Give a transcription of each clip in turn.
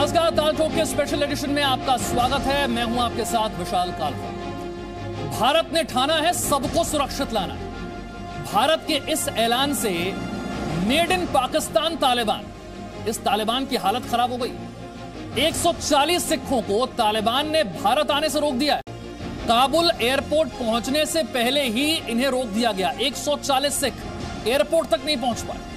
नमस्कार, ताल ठोक के स्पेशल एडिशन में आपका स्वागत है। मैं हूं आपके साथ विशाल कालरा। भारत ने ठाना है सबको सुरक्षित लाना। भारत के इस ऐलान से मेड इन पाकिस्तान तालिबान, इस तालिबान की हालत खराब हो गई। 140 सिखों को तालिबान ने भारत आने से रोक दिया है। काबुल एयरपोर्ट पहुंचने से पहले ही इन्हें रोक दिया गया। 140 सिख एयरपोर्ट तक नहीं पहुंच पाए।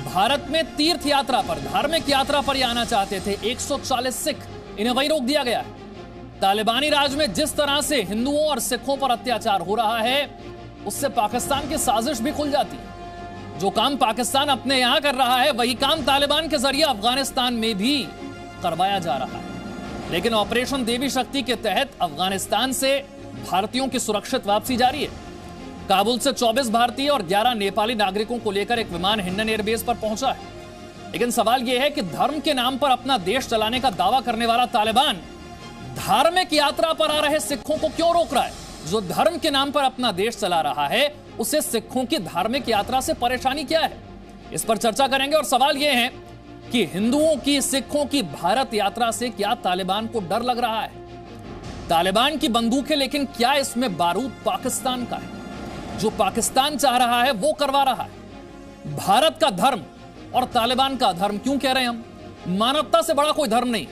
भारत में तीर्थ यात्रा पर, धार्मिक यात्रा पर आना चाहते थे 140 सिख, इन्हें वहीं रोक दिया गया है। तालिबानी राज में जिस तरह से हिंदुओं और सिखों पर अत्याचार हो रहा है, उससे पाकिस्तान की साजिश भी खुल जाती है। जो काम पाकिस्तान अपने यहां कर रहा है, वही काम तालिबान के जरिए अफगानिस्तान में भी करवाया जा रहा है। लेकिन ऑपरेशन देवी शक्ति के तहत अफगानिस्तान से भारतीयों की सुरक्षित वापसी जारी है। काबुल से 24 भारतीय और 11 नेपाली नागरिकों को लेकर एक विमान हिंडन एयरबेस पर पहुंचा है। लेकिन सवाल यह है कि धर्म के नाम पर अपना देश चलाने का दावा करने वाला तालिबान धार्मिक यात्रा पर आ रहे सिखों को क्यों रोक रहा है? जो धर्म के नाम पर अपना देश चला रहा है, उसे सिखों की धार्मिक यात्रा से परेशानी क्या है? इस पर चर्चा करेंगे। और सवाल यह है कि हिंदुओं की, सिखों की भारत यात्रा से क्या तालिबान को डर लग रहा है? तालिबान की बंदूकें, लेकिन क्या इसमें बारूद पाकिस्तान का है? जो पाकिस्तान चाह रहा है वो करवा रहा है। भारत का धर्म और तालिबान का धर्म क्यों कह रहे हैं हम? मानवता से बड़ा कोई धर्म नहीं।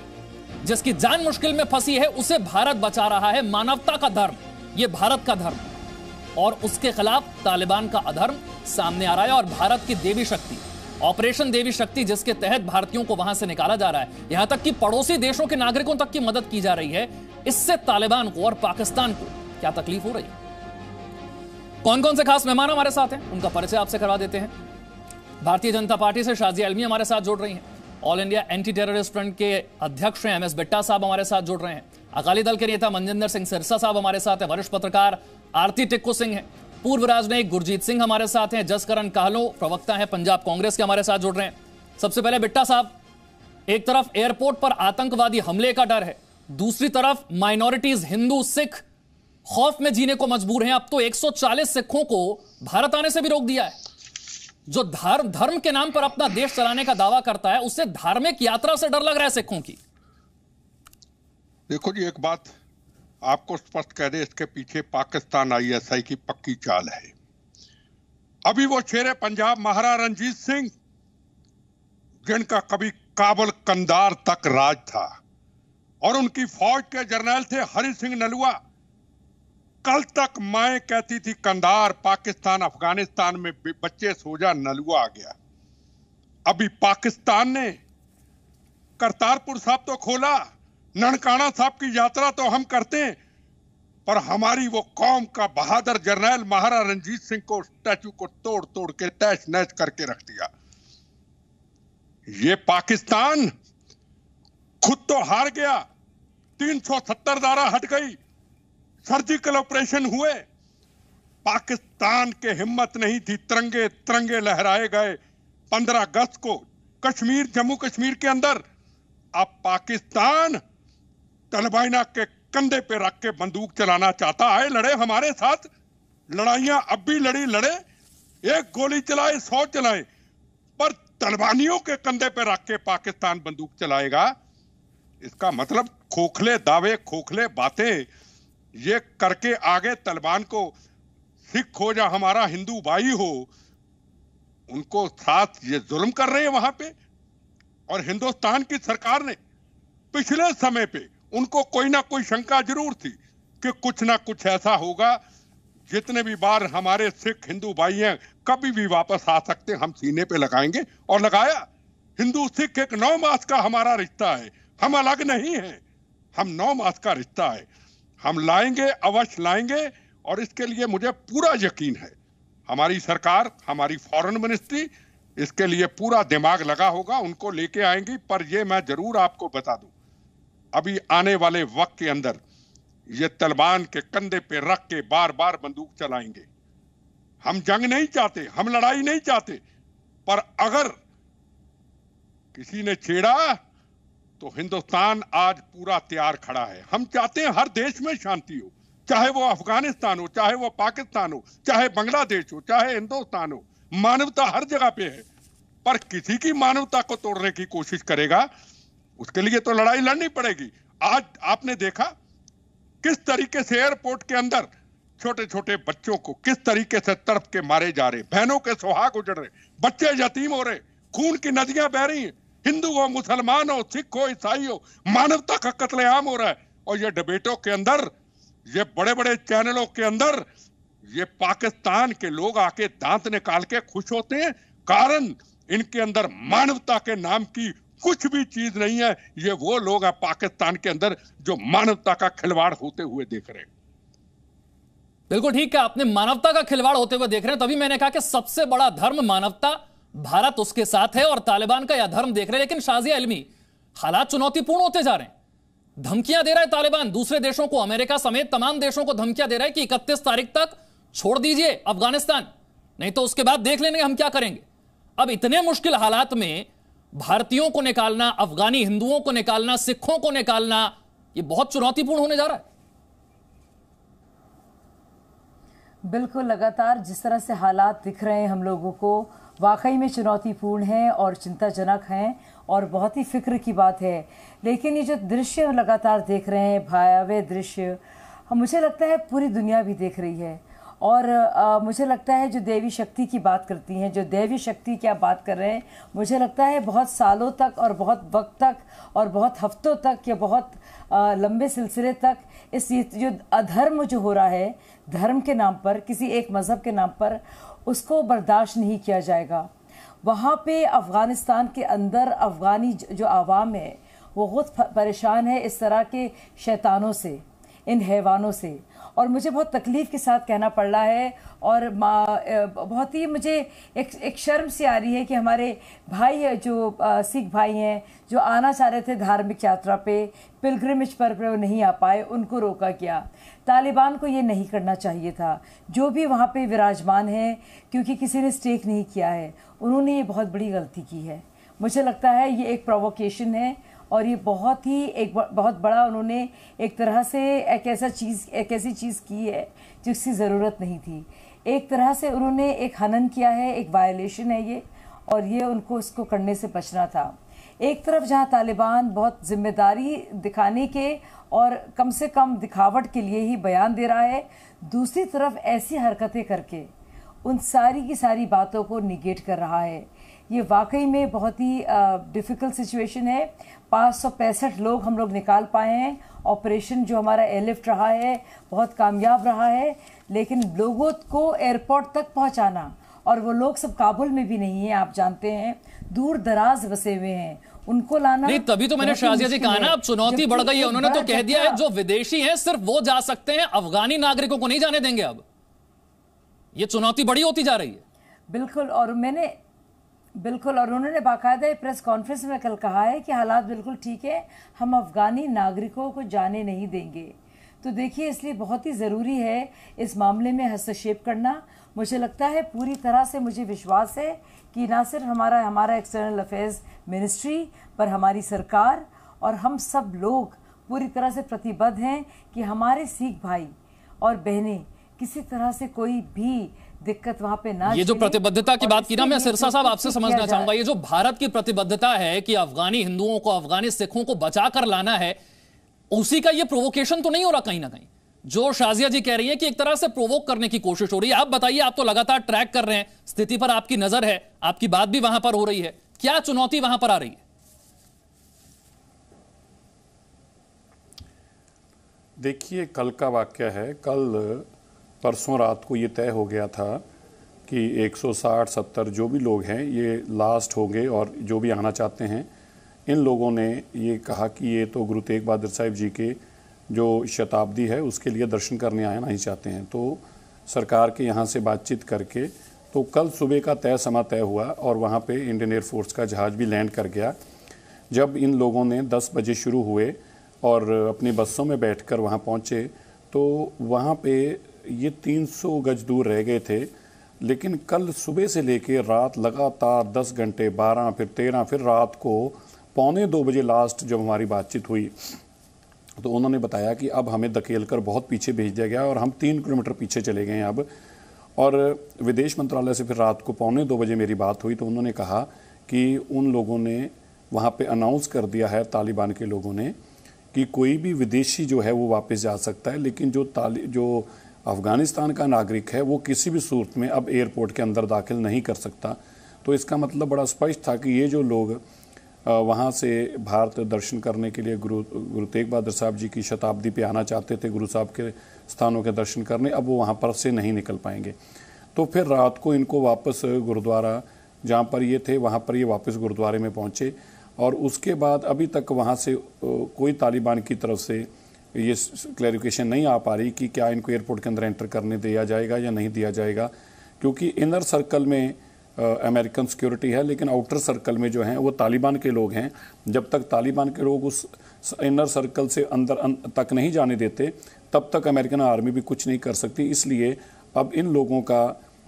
जिसकी जान मुश्किल में फंसी है, उसे भारत बचा रहा है। मानवता का धर्म, यह भारत का धर्म, और उसके खिलाफ तालिबान का अधर्म सामने आ रहा है। और भारत की देवी शक्ति, ऑपरेशन देवी शक्ति, जिसके तहत भारतीयों को वहां से निकाला जा रहा है, यहां तक कि पड़ोसी देशों के नागरिकों तक की मदद की जा रही है। इससे तालिबान को और पाकिस्तान को क्या तकलीफ हो रही है? कौन कौन से खास मेहमान हमारे साथ हैं, उनका परिचय आपसे करवा देते हैं। भारतीय जनता पार्टी से शाजिया अलमी हमारे साथ जुड़ रही हैं। All India anti terrorist front के अध्यक्ष हैं एमएस बिट्टा साहब हमारे साथ जुड़ रहे हैं। अकाली दल के नेता मनजिंदर सिंह सिरसा साहब हमारे साथ हैं। वरिष्ठ पत्रकार आरती टिक्कू सिंह हैं। पूर्व राजनयिक गुरजीत सिंह हमारे साथ हैं। जसकरण काहलो प्रवक्ता हैं पंजाब कांग्रेस के, हमारे साथ जुड़ रहे हैं। सबसे पहले बिट्टा साहब, एक तरफ एयरपोर्ट पर आतंकवादी हमले का डर है, दूसरी तरफ माइनॉरिटीज हिंदू सिख खौफ में जीने को मजबूर हैं। अब तो 140 सिखों को भारत आने से भी रोक दिया है। जो धर्म के नाम पर अपना देश चलाने का दावा करता है, उससे धार्मिक यात्रा से डर लग रहा है सिखों की। देखो जी, एक बात आपको स्पष्ट कह दे, इसके पीछे पाकिस्तान आईएसआई की पक्की चाल है। अभी वो शेरे पंजाब महाराणा रणजीत सिंह, जिनका कभी काबुल कंधार तक राज था, और उनकी फौज के जर्नल थे हरि सिंह नलुआ। कल तक माएं कहती थी कंधार पाकिस्तान, अफगानिस्तान में बच्चे सो जा, नलुआ आ गया। अभी पाकिस्तान ने करतारपुर साहब तो खोला, ननकाना साहब की यात्रा तो हम करते हैं, पर हमारी वो कौम का बहादुर जर्नल महाराणा रणजीत सिंह को, स्टैचू को तोड़ तोड़ के तहस नहस करके रख दिया। ये पाकिस्तान खुद तो हार गया। 370 धारा हट गई, सर्जिकल ऑपरेशन हुए, पाकिस्तान के हिम्मत नहीं थी, तिरंगे तिरंगे लहराए गए 15 अगस्त को कश्मीर, जम्मू कश्मीर के अंदर। अब पाकिस्तान तालिबान के कंधे पे रख के बंदूक चलाना चाहता है। लड़े हमारे साथ, लड़ाइयां अब भी लड़े, एक गोली चलाए 100 चलाए, पर तालिबानियों के कंधे पे रख के पाकिस्तान बंदूक चलाएगा। इसका मतलब खोखले दावे, खोखले बातें ये करके आगे तालिबान को सिख हो या हमारा हिंदू भाई हो, उनको साथ ये जुल्म कर रहे हैं वहां पे। और हिंदुस्तान की सरकार ने पिछले समय पे उनको कोई ना कोई शंका जरूर थी कि कुछ ना कुछ ऐसा होगा, जितने भी बार हमारे सिख हिंदू भाई हैं कभी भी वापस आ सकते, हम सीने पे लगाएंगे। और लगाया। हिंदू सिख एक 9 मास का हमारा रिश्ता है, हम अलग नहीं हैं, हम 9 मास का रिश्ता है। हम लाएंगे, अवश्य लाएंगे, और इसके लिए मुझे पूरा यकीन है हमारी सरकार, हमारी फॉरेन मिनिस्ट्री इसके लिए पूरा दिमाग लगा होगा, उनको लेके आएंगी। पर ये मैं जरूर आपको बता दूं, अभी आने वाले वक्त के अंदर ये तालिबान के कंधे पे रख के बार बार बंदूक चलाएंगे। हम जंग नहीं चाहते, हम लड़ाई नहीं चाहते, पर अगर किसी ने छेड़ा तो हिंदुस्तान आज पूरा तैयार खड़ा है। हम चाहते हैं हर देश में शांति हो, चाहे वो अफगानिस्तान हो, चाहे वो पाकिस्तान हो, चाहे बांग्लादेश हो, चाहे हिंदुस्तान हो। मानवता हर जगह पे है, पर किसी की मानवता को तोड़ने की कोशिश करेगा उसके लिए तो लड़ाई लड़नी पड़ेगी। आज आपने देखा किस तरीके से एयरपोर्ट के अंदर छोटे छोटे बच्चों को किस तरीके से तड़प के मारे जा रहे, बहनों के सुहाग उजड़ रहे, बच्चे यतीम हो रहे, खून की नदियां बह रही हैं, हिंदू हो, मुसलमान हो, सिख हो, ईसाई हो, मानवता का कत्लेआम हो रहा है। और ये डिबेटों के अंदर, ये बड़े बड़े चैनलों के अंदर ये पाकिस्तान के लोग आके दांत निकाल के खुश होते हैं, कारण इनके अंदर मानवता के नाम की कुछ भी चीज नहीं है। ये वो लोग हैं पाकिस्तान के अंदर जो मानवता का खिलवाड़ होते हुए देख रहे हैं। बिल्कुल ठीक है, आपने मानवता का खिलवाड़ होते हुए देख रहे हैं, तभी मैंने कहा कि सबसे बड़ा धर्म मानवता, भारत उसके साथ है और तालिबान का यह धर्म देख रहे हैं। लेकिन शाजिया इल्मी, हालात चुनौतीपूर्ण होते जा रहे हैं, धमकियां दे रहा है तालिबान दूसरे देशों को, अमेरिका समेत तमाम देशों को धमकियां दे रहा है कि 31 तारीख तक छोड़ दीजिए अफगानिस्तान, नहीं तो उसके बाद देख लेंगे हम क्या करेंगे। अब इतने मुश्किल हालात में भारतीयों को निकालना, अफगानी हिंदुओं को निकालना, सिखों को निकालना, यह बहुत चुनौतीपूर्ण होने जा रहा है। बिल्कुल, लगातार जिस तरह से हालात दिख रहे हैं हम लोगों को, वाकई में चुनौतीपूर्ण हैं और चिंताजनक हैं और बहुत ही फिक्र की बात है। लेकिन ये जो दृश्य लगातार देख रहे हैं, भयावह दृश्य, मुझे लगता है पूरी दुनिया भी देख रही है। और मुझे लगता है जो देवी शक्ति की बात करती हैं, जो देवी शक्ति की आप बात कर रहे हैं, मुझे लगता है बहुत सालों तक और बहुत वक्त तक और बहुत हफ्तों तक या बहुत लंबे सिलसिले तक इस जो अधर्म जो हो रहा है धर्म के नाम पर, किसी एक मज़हब के नाम पर, उसको बर्दाश्त नहीं किया जाएगा। वहाँ पे अफ़गानिस्तान के अंदर अफ़गानी जो आवाम है वो बहुत परेशान है इस तरह के शैतानों से, इन हैवानों से। और मुझे बहुत तकलीफ़ के साथ कहना पड़ रहा है और बहुत ही मुझे एक शर्म सी आ रही है कि हमारे भाई है जो सिख भाई हैं जो आना चाह रहे थे धार्मिक यात्रा पे, पिलग्रिमेज पर वो नहीं आ पाए, उनको रोका गया। तालिबान को ये नहीं करना चाहिए था, जो भी वहाँ पे विराजमान हैं, क्योंकि किसी ने स्टेक नहीं किया है, उन्होंने ये बहुत बड़ी गलती की है। मुझे लगता है ये एक प्रोवोकेशन है और ये बहुत बड़ा उन्होंने एक तरह से एक ऐसी चीज़ की है जिसकी ज़रूरत नहीं थी। एक तरह से उन्होंने एक हनन किया है, एक वायलेशन है ये, और ये उनको इसको करने से बचना था। एक तरफ जहाँ तालिबान बहुत जिम्मेदारी दिखाने के और कम से कम दिखावट के लिए ही बयान दे रहा है, दूसरी तरफ ऐसी हरकतें करके उन सारी की सारी बातों को निगेट कर रहा है। ये वाकई में बहुत ही डिफ़िकल्ट सिचुएशन है। 565 लोग हम लोग निकाल पाए हैं। ऑपरेशन जो हमारा एयरलिफ्ट रहा है बहुत कामयाब रहा है, लेकिन लोगों को एयरपोर्ट तक पहुंचाना, और वो लोग सब काबुल में भी नहीं है, आप जानते हैं, दूर दराज बसे हुए हैं, उनको लाना नहीं। तभी तो मैंने शाजिया जी कहा ना, अब चुनौती बढ़ गई है। उन्होंने तो कह दिया है जो विदेशी हैं सिर्फ वो जा सकते हैं, अफगानी नागरिकों को नहीं जाने देंगे। अब ये चुनौती बड़ी होती जा रही है। बिल्कुल, और उन्होंने बाकायदा प्रेस कॉन्फ्रेंस में कल कहा है कि हालात बिल्कुल ठीक है, हम अफगानी नागरिकों को जाने नहीं देंगे। तो देखिए, इसलिए बहुत ही ज़रूरी है इस मामले में हस्तक्षेप करना। मुझे लगता है पूरी तरह से, मुझे विश्वास है कि ना सिर्फ हमारा एक्सटर्नल अफेयर्स मिनिस्ट्री पर हमारी सरकार और हम सब लोग पूरी तरह से प्रतिबद्ध हैं कि हमारे सिख भाई और बहनें किसी तरह से कोई भी दिक्कत वहां पे ना। ये जो प्रतिबद्धता की बात की ना, मैं सिरसा साहब आपसे समझना चाहूंगा, ये जो भारत की प्रतिबद्धता है कि अफगानी हिंदुओं को, अफगानी सिखों को बचा कर लाना है, उसी का ये प्रोवोकेशन तो नहीं हो रहा कहीं ना कहीं? जो शाजिया जी कह रही है कि एक तरह से प्रोवोक करने की कोशिश हो रही है। आप बताइए, आप तो लगातार ट्रैक कर रहे हैं, स्थिति पर आपकी नजर है, आपकी बात भी वहां पर हो रही है, क्या चुनौती वहां पर आ रही है? देखिए, कल का वाक्य है, कल परसों रात को ये तय हो गया था कि 160-70 जो भी लोग हैं ये लास्ट होंगे, और जो भी आना चाहते हैं, इन लोगों ने ये कहा कि ये तो गुरु तेग बहादुर साहिब जी के जो शताब्दी है उसके लिए दर्शन करने आना ही चाहते हैं। तो सरकार के यहाँ से बातचीत करके तो कल सुबह का समा तय हुआ और वहाँ पे इंडियन एयरफोर्स का जहाज़ भी लैंड कर गया। जब इन लोगों ने 10 बजे शुरू हुए और अपनी बसों में बैठकर वहाँ पहुँचे, तो वहाँ पे ये 300 गज दूर रह गए थे। लेकिन कल सुबह से लेके रात लगातार 10 घंटे, 12, फिर 13, फिर रात को 1:45 बजे लास्ट जब हमारी बातचीत हुई तो उन्होंने बताया कि अब हमें धकेल कर बहुत पीछे भेज दिया गया और हम 3 किलोमीटर पीछे चले गए अब। और विदेश मंत्रालय से फिर रात को 1:45 बजे मेरी बात हुई तो उन्होंने कहा कि उन लोगों ने वहाँ पे अनाउंस कर दिया है तालिबान के लोगों ने कि कोई भी विदेशी जो है वो वापस जा सकता है, लेकिन जो अफ़गानिस्तान का नागरिक है वो किसी भी सूरत में अब एयरपोर्ट के अंदर दाखिल नहीं कर सकता। तो इसका मतलब बड़ा स्पष्ट था कि ये जो लोग वहाँ से भारत दर्शन करने के लिए गुरु तेग बहादुर साहब जी की शताब्दी पे आना चाहते थे, गुरु साहब के स्थानों के दर्शन करने, अब वो वहाँ पर से नहीं निकल पाएंगे। तो फिर रात को इनको वापस गुरुद्वारा जहाँ पर ये थे वहाँ पर ये वापस गुरुद्वारे में पहुँचे, और उसके बाद अभी तक वहाँ से कोई तालिबान की तरफ से ये क्लैरिफिकेशन नहीं आ पा रही कि क्या इनको एयरपोर्ट के अंदर एंटर करने दिया जाएगा या नहीं दिया जाएगा, क्योंकि इनर सर्कल में अमेरिकन सिक्योरिटी है, लेकिन आउटर सर्कल में जो हैं वो तालिबान के लोग हैं। जब तक तालिबान के लोग उस इनर सर्कल से अंदर तक नहीं जाने देते तब तक अमेरिकन आर्मी भी कुछ नहीं कर सकती। इसलिए अब इन लोगों का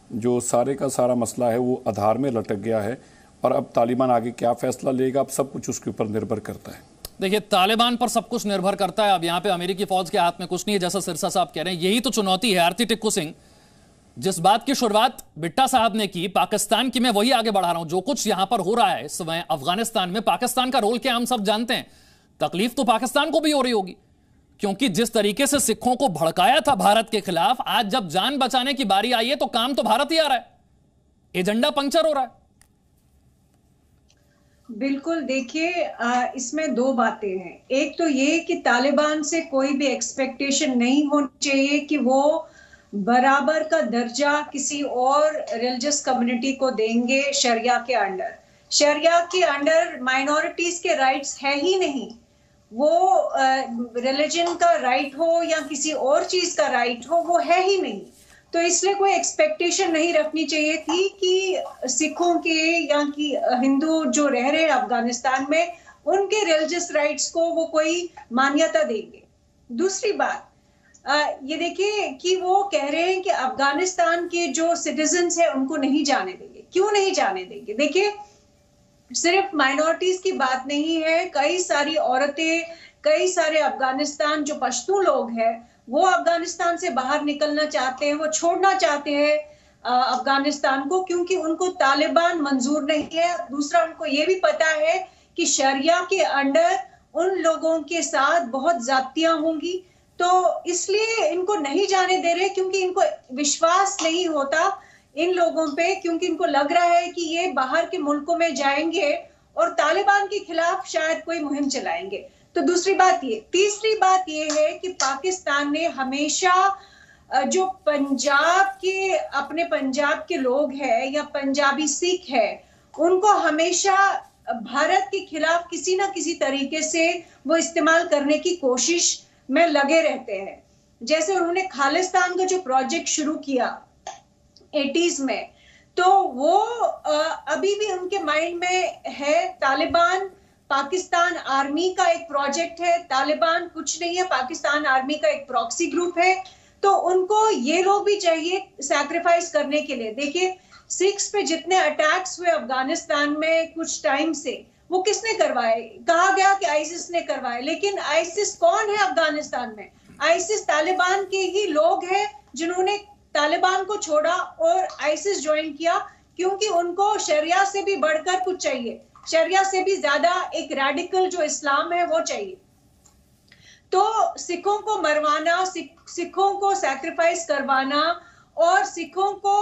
जो सारे का सारा मसला है वो आधार में लटक गया है, और अब तालिबान आगे क्या फैसला लेगा अब सब कुछ उसके ऊपर निर्भर करता है। देखिए, तालिबान पर सब कुछ निर्भर करता है। अब यहाँ पे अमेरिकी फौज के हाथ में कुछ नहीं है, जैसा सिरसा साहब कह रहे हैं। यही तो चुनौती है। आरती टिक्कू सिंह, जिस बात की शुरुआत बिट्टा साहब ने की पाकिस्तान की, मैं वही आगे बढ़ा रहा हूं। जो कुछ यहां पर हो रहा है इस समय अफगानिस्तान में, पाकिस्तान का रोल क्या हम सब जानते हैं। तकलीफ तो पाकिस्तान को भी हो रही होगी, क्योंकि जिस तरीके से सिखों को भड़काया था भारत के खिलाफ, आज जब जान बचाने की बारी आई है तो काम तो भारत ही आ रहा है, एजेंडा पंक्चर हो रहा है। बिल्कुल, देखिए इसमें दो बातें हैं। एक तो ये कि तालिबान से कोई भी एक्सपेक्टेशन नहीं होनी चाहिए कि वो बराबर का दर्जा किसी और रिलीजियस कम्युनिटी को देंगे शरिया के अंडर। शरिया के अंडर माइनॉरिटीज के राइट्स है ही नहीं। वो रिलीजन का राइट हो या किसी और चीज का राइट हो, वो है ही नहीं। तो इसलिए कोई एक्सपेक्टेशन नहीं रखनी चाहिए थी कि सिखों के या कि हिंदू जो रह रहे हैं अफगानिस्तान में, उनके रिलीजियस राइट्स को वो कोई मान्यता देंगे। दूसरी बात ये देखिए कि वो कह रहे हैं कि अफगानिस्तान के जो सिटीजन्स हैं उनको नहीं जाने देंगे। क्यों नहीं जाने देंगे? देखिए, सिर्फ माइनॉरिटीज की बात नहीं है। कई सारी औरतें, कई सारे अफगानिस्तान जो पश्तू लोग हैं वो अफगानिस्तान से बाहर निकलना चाहते हैं, वो छोड़ना चाहते हैं अफगानिस्तान को, क्योंकि उनको तालिबान मंजूर नहीं है। दूसरा, उनको ये भी पता है कि शरिया के अंडर उन लोगों के साथ बहुत ज्यादतियां होंगी, तो इसलिए इनको नहीं जाने दे रहे, क्योंकि इनको विश्वास नहीं होता इन लोगों पे, क्योंकि इनको लग रहा है कि ये बाहर के मुल्कों में जाएंगे और तालिबान के खिलाफ शायद कोई मुहिम चलाएंगे। तो दूसरी बात ये। तीसरी बात ये है कि पाकिस्तान ने हमेशा जो पंजाब के, अपने पंजाब के लोग हैं या पंजाबी सिख है, उनको हमेशा भारत के खिलाफ किसी ना किसी तरीके से वो इस्तेमाल करने की कोशिश में लगे रहते हैं। जैसे उन्होंने खालिस्तान का जो प्रोजेक्ट शुरू किया 80s में, तो वो अभी भी उनके माइंड में है। तालिबान पाकिस्तान आर्मी का एक प्रोजेक्ट है, तालिबान कुछ नहीं है, पाकिस्तान आर्मी का एक प्रॉक्सी ग्रुप है। तो उनको ये लोग भी चाहिए सैक्रिफाइस करने के लिए। देखिए, सिख्स पे जितने अटैक्स हुए अफगानिस्तान में कुछ टाइम से, वो किसने करवाए? कहा गया कि आईसिस ने करवाए, लेकिन आईसिस कौन है अफगानिस्तान में? आईसिस तालिबान के ही लोग हैं जिन्होंने तालिबान को छोड़ा और आईसिस ज्वाइन किया, क्योंकि उनको शरिया से भी बढ़कर कुछ चाहिए, शरिया से भी ज्यादा एक रेडिकल जो इस्लाम है वो चाहिए। तो सिखों को मरवाना, सिखों को सैक्रिफाइस करवाना और सिखों को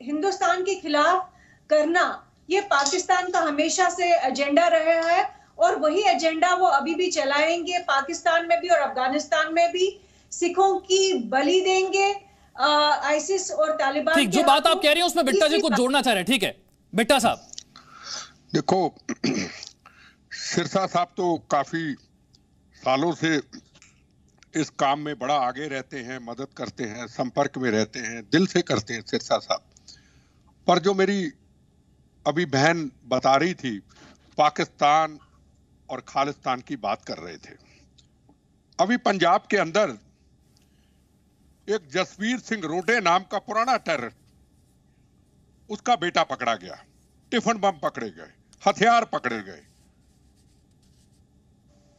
हिंदुस्तान के खिलाफ करना, ये पाकिस्तान का हमेशा से एजेंडा रहा है, और वही एजेंडा वो अभी भी चलाएंगे। पाकिस्तान में भी और अफगानिस्तान में भी सिखों की बलि देंगे आईसिस और तालिबान। ठीक, जो बात आप कह रहे हैं उसमें बिट्टा जी कुछ जोड़ना चाह रहे हैं। ठीक है बिट्टा साहब। देखो, सिरसा साहब तो काफी सालों से इस काम में बड़ा आगे रहते हैं, मदद करते हैं, संपर्क में रहते हैं, दिल से करते हैं सिरसा साहब। पर जो मेरी अभी बहन बता रही थी, पाकिस्तान और खालिस्तान की बात कर रहे थे। अभी पंजाब के अंदर एक जसवीर सिंह रोटे नाम का पुराना टेररिस्ट, उसका बेटा पकड़ा गया, टिफिन बम पकड़े गए, हथियार पकड़े गए,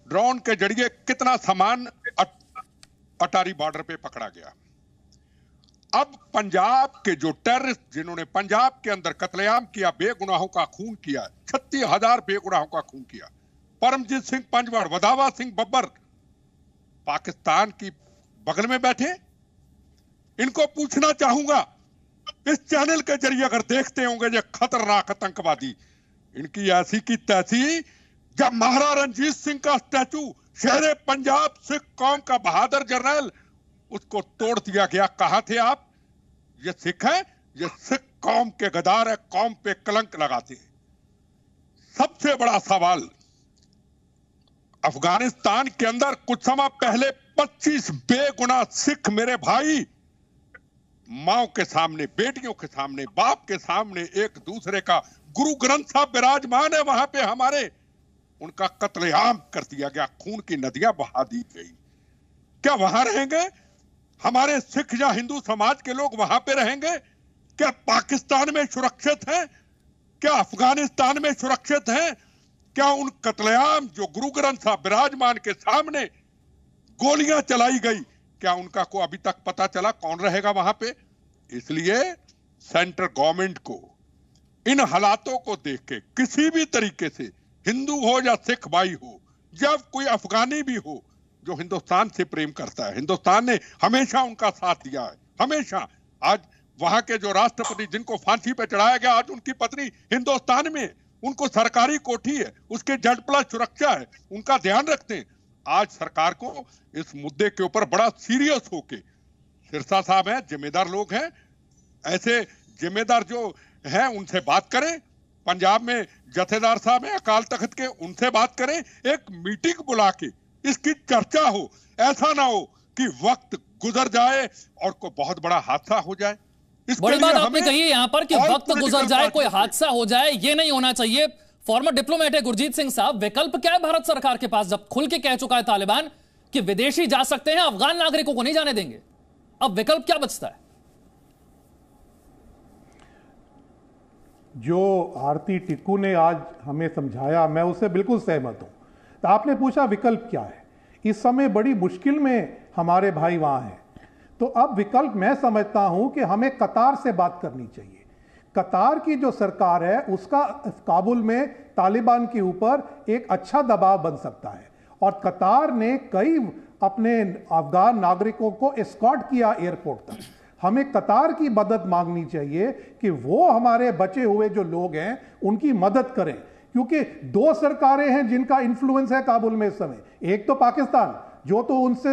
ड्रोन के जरिए कितना सामान अटारी बॉर्डर पे पकड़ा गया। अब पंजाब के जो टेररिस्ट जिन्होंने पंजाब के अंदर कत्लेआम किया, बेगुनाहों का खून किया, 36,000 बेगुनाहों का खून किया, परमजीत सिंह पंजवाड़, वदावा सिंह बब्बर पाकिस्तान की बगल में बैठे। इनको पूछना चाहूंगा, इस चैनल के जरिए अगर देखते होंगे ये खतरनाक आतंकवादी, इनकी ऐसी की तैसी, जब महाराजा रणजीत सिंह का स्टैचू शेरे पंजाब सिख कौम का बहादुर जर्नल, उसको तोड़ दिया गया। कहां थे आप? ये सिख है, ये सिख कौम के गदार है, कौम पे कलंक लगाते हैं। सबसे बड़ा सवाल, अफगानिस्तान के अंदर कुछ समय पहले 25 बेगुनाह सिख मेरे भाई माओ के सामने, बेटियों के सामने, बाप के सामने एक दूसरे का, गुरु ग्रंथ साहब विराजमान है वहां पे हमारे, उनका कत्लेआम कर दिया गया, खून की नदियां बहा दी गई। क्या वहां रहेंगे हमारे सिख या हिंदू समाज के लोग? वहां पे रहेंगे? क्या पाकिस्तान में सुरक्षित हैं? क्या अफगानिस्तान में सुरक्षित हैं? क्या उन कत्लेआम जो गुरु ग्रंथ साहब विराजमान के सामने गोलियां चलाई गई, क्या उनका को अभी तक पता चला कौन रहेगा वहां पे? इसलिए सेंट्रल गवर्नमेंट को इन हालातों को देख के किसी भी तरीके से, हिंदू हो या सिख भाई हो, जब कोई अफगानी भी हो जो हिंदुस्तान से प्रेम करता है, हिंदुस्तान ने हमेशा उनका साथ दिया है, हमेशा। आज वहां के जो राष्ट्रपति जिनको फांसी पे चढ़ाया गया, आज उनकी पत्नी हिंदुस्तान में, उनको सरकारी कोठी है, उसके जेड प्लस सुरक्षा है, उनका ध्यान रखते हैं। आज सरकार को इस मुद्दे के ऊपर बड़ा सीरियस होके, सिरसा साहब हैं, जिम्मेदार लोग हैं, ऐसे जिम्मेदार जो हैं उनसे बात करें। पंजाब में जथेदार साहब हैं अकाल तख्त के, उनसे बात करें, एक मीटिंग बुला के इसकी चर्चा हो। ऐसा ना हो कि वक्त गुजर जाए और कोई बहुत बड़ा हादसा हो जाए। बड़ी बात आपने कही है यहां पर कि वक्त गुजर जाए, कोई हादसा हो जाए, ये नहीं होना चाहिए। फॉर्मर डिप्लोमेट है गुरजीत सिंह साहब, विकल्प क्या है भारत सरकार के पास, जब खुल के कह चुका है तालिबान कि विदेशी जा सकते हैं, अफगान नागरिकों को नहीं जाने देंगे? अब विकल्प क्या बचता है? जो आरती टिक्कू ने आज हमें समझाया, मैं उससे बिल्कुल सहमत हूं। तो आपने पूछा विकल्प क्या है, इस समय बड़ी मुश्किल में हमारे भाई वहां हैं, तो अब विकल्प मैं समझता हूं कि हमें कतार से बात करनी चाहिए। कतार की जो सरकार है उसका काबुल में तालिबान के ऊपर एक अच्छा दबाव बन सकता है, और कतार ने कई अपने अफगान नागरिकों को एस्कॉर्ट किया एयरपोर्ट तक। हमें कतार की मदद मांगनी चाहिए कि वो हमारे बचे हुए जो लोग हैं उनकी मदद करें, क्योंकि दो सरकारें हैं जिनका इन्फ्लुएंस है काबुल में इस समय। एक तो पाकिस्तान जो तो उनसे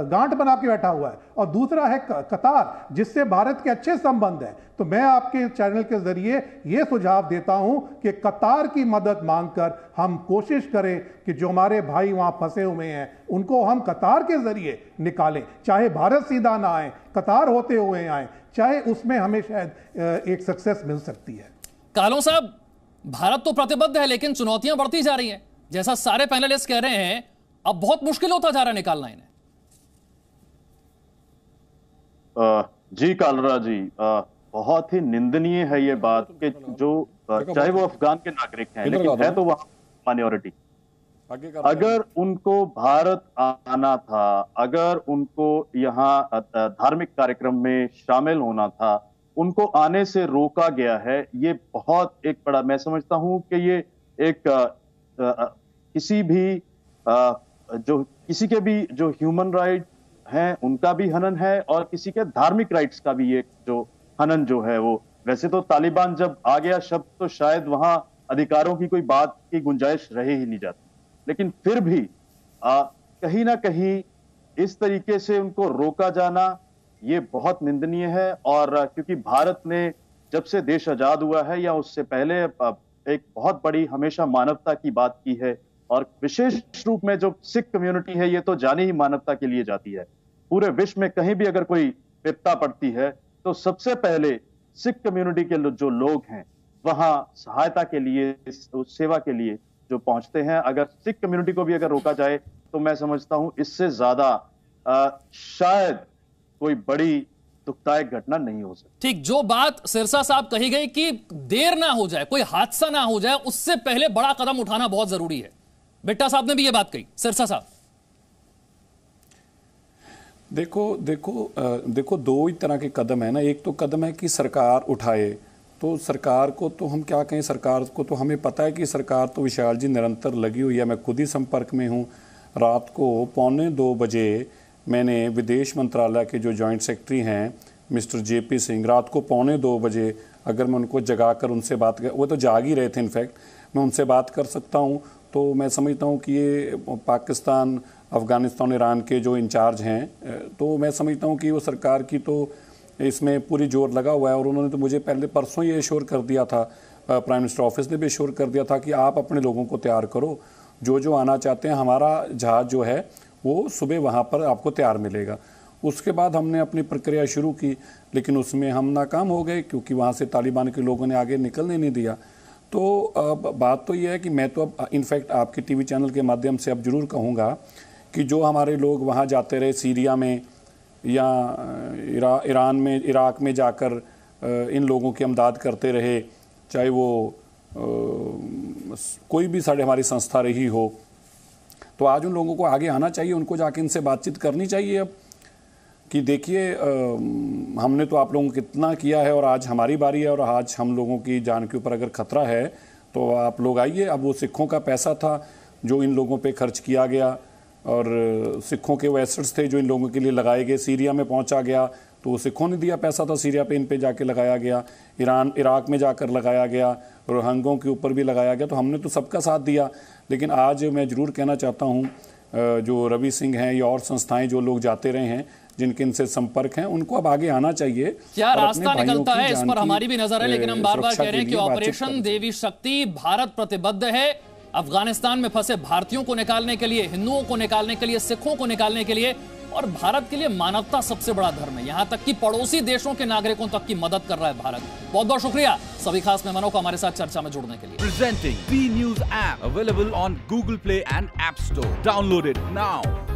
गांठ बना के बैठा हुआ है, और दूसरा है कतार जिससे भारत के अच्छे संबंध हैं। तो मैं आपके चैनल के जरिए यह सुझाव देता हूं कि कतार की मदद मांगकर हम कोशिश करें कि जो हमारे भाई वहां फंसे हुए हैं उनको हम कतार के जरिए निकालें, चाहे भारत सीधा ना आए, कतार होते हुए आए, चाहे उसमें हमें शायद एक सक्सेस मिल सकती है। कालों साहब, भारत तो प्रतिबद्ध है लेकिन चुनौतियां बढ़ती जा रही हैं, जैसा सारे पैनलिस्ट कह रहे हैं, अब बहुत मुश्किल होता जा रहा है निकालना इन्हें। जी कालरा जी, बहुत ही निंदनीय है ये बात कि जो चाहे वो अफगान के नागरिक हैं, लेकिन है तो वहां माइनॉरिटी, अगर उनको भारत आना था, अगर उनको यहाँ धार्मिक कार्यक्रम में शामिल होना था, उनको आने से रोका गया है। ये बहुत एक बड़ा, मैं समझता हूं कि ये एक किसी भी किसी के भी जो ह्यूमन राइट हैं उनका भी हनन है, और किसी के धार्मिक राइट्स का भी एक जो हनन जो है वो, वैसे तो तालिबान जब आ गया शब्द तो शायद वहां अधिकारों की कोई बात की गुंजाइश रह ही नहीं जाती, लेकिन फिर भी कहीं ना कहीं इस तरीके से उनको रोका जाना ये बहुत निंदनीय है। और क्योंकि भारत ने जब से देश आजाद हुआ है या उससे पहले एक बहुत बड़ी हमेशा मानवता की बात की है, और विशेष रूप में जो सिख कम्युनिटी है ये तो जानी ही मानवता के लिए जाती है। पूरे विश्व में कहीं भी अगर कोई विपदा पड़ती है तो सबसे पहले सिख कम्युनिटी के जो लोग हैं वहां सहायता के लिए, सेवा के लिए जो पहुंचते हैं। अगर सिख कम्युनिटी को भी अगर रोका जाए तो मैं समझता हूं इससे ज्यादा शायद कोई बड़ी दुखदायक घटना नहीं हो सकती। ठीक, जो बात सिरसा साहब कही गई कि देर ना हो जाए, कोई हादसा ना हो जाए, उससे पहले बड़ा कदम उठाना बहुत जरूरी है। बिट्टा साहब ने भी यह बात कही। सिरसा साहब, देखो दो ही तरह के कदम है ना। एक तो कदम है कि सरकार उठाए, तो सरकार को तो हम क्या कहें, सरकार को तो हमें पता है कि सरकार तो विशाल जी निरंतर लगी हुई है। मैं खुद ही संपर्क में हूँ। रात को 1:45 बजे मैंने विदेश मंत्रालय के जो जॉइंट सेक्रेटरी हैं मिस्टर JP सिंह, रात को 1:45 बजे अगर मैं उनको जगाकर उनसे बात कर, वो तो जाग ही रहे थे इनफैक्ट, मैं उनसे बात कर सकता हूँ, तो मैं समझता हूँ कि ये पाकिस्तान, अफ़गानिस्तान, ईरान के जो इंचार्ज हैं, तो मैं समझता हूँ कि वो सरकार की तो इसमें पूरी जोर लगा हुआ है। और उन्होंने तो मुझे पहले परसों ये एश्योर कर दिया था, प्राइम मिनिस्टर ऑफिस ने भी एश्योर कर दिया था कि आप अपने लोगों को तैयार करो, जो आना चाहते हैं, हमारा जहाज़ जो है वो सुबह वहाँ पर आपको तैयार मिलेगा। उसके बाद हमने अपनी प्रक्रिया शुरू की, लेकिन उसमें हम नाकाम हो गए क्योंकि वहाँ से तालिबान के लोगों ने आगे निकलने नहीं दिया। तो अब बात तो ये है कि मैं तो अब इनफैक्ट आपके TV चैनल के माध्यम से अब ज़रूर कहूँगा कि जो हमारे लोग वहाँ जाते रहे, सीरिया में या ईरान में, इराक में जाकर इन लोगों की इमदाद करते रहे, चाहे वो कोई भी हमारी संस्था रही हो, तो आज उन लोगों को आगे आना चाहिए, उनको जाके इनसे बातचीत करनी चाहिए अब कि देखिए हमने तो आप लोगों को कितना किया है और आज हमारी बारी है और आज हम लोगों की जान के ऊपर अगर खतरा है तो आप लोग आइए। अब वो सिखों का पैसा था जो इन लोगों पे खर्च किया गया और सिखों के वो एसेट्स थे जो इन लोगों के लिए लगाए गए, सीरिया में पहुंचा गया तो वो सिखों ने दिया पैसा था, सीरिया पे इन पे जाके लगाया गया, इराक में जाकर लगाया गया, रोहिंग्यों के ऊपर भी लगाया गया, तो हमने तो सबका साथ दिया। लेकिन आज मैं ज़रूर कहना चाहता हूँ जो रवि सिंह हैं या और संस्थाएं जो लोग जाते रहे हैं, जिनके इनसे संपर्क हैं, उनको अब आगे आना चाहिए। क्या रास्ता निकलता है इस पर हमारी भी नजर है, लेकिन हम बार बार कह रहे हैं कि ऑपरेशन देवी शक्ति, भारत प्रतिबद्ध है अफगानिस्तान में फंसे भारतीयों को निकालने के लिए, हिंदुओं को निकालने के लिए, सिखों को निकालने के लिए, और भारत के लिए मानवता सबसे बड़ा धर्म है। यहां तक कि पड़ोसी देशों के नागरिकों तक की मदद कर रहा है भारत। बहुत बहुत शुक्रिया सभी खास मेहमानों को हमारे साथ चर्चा में जुड़ने के लिए। Presenting B News app available on Google Play and App Store. Download it now.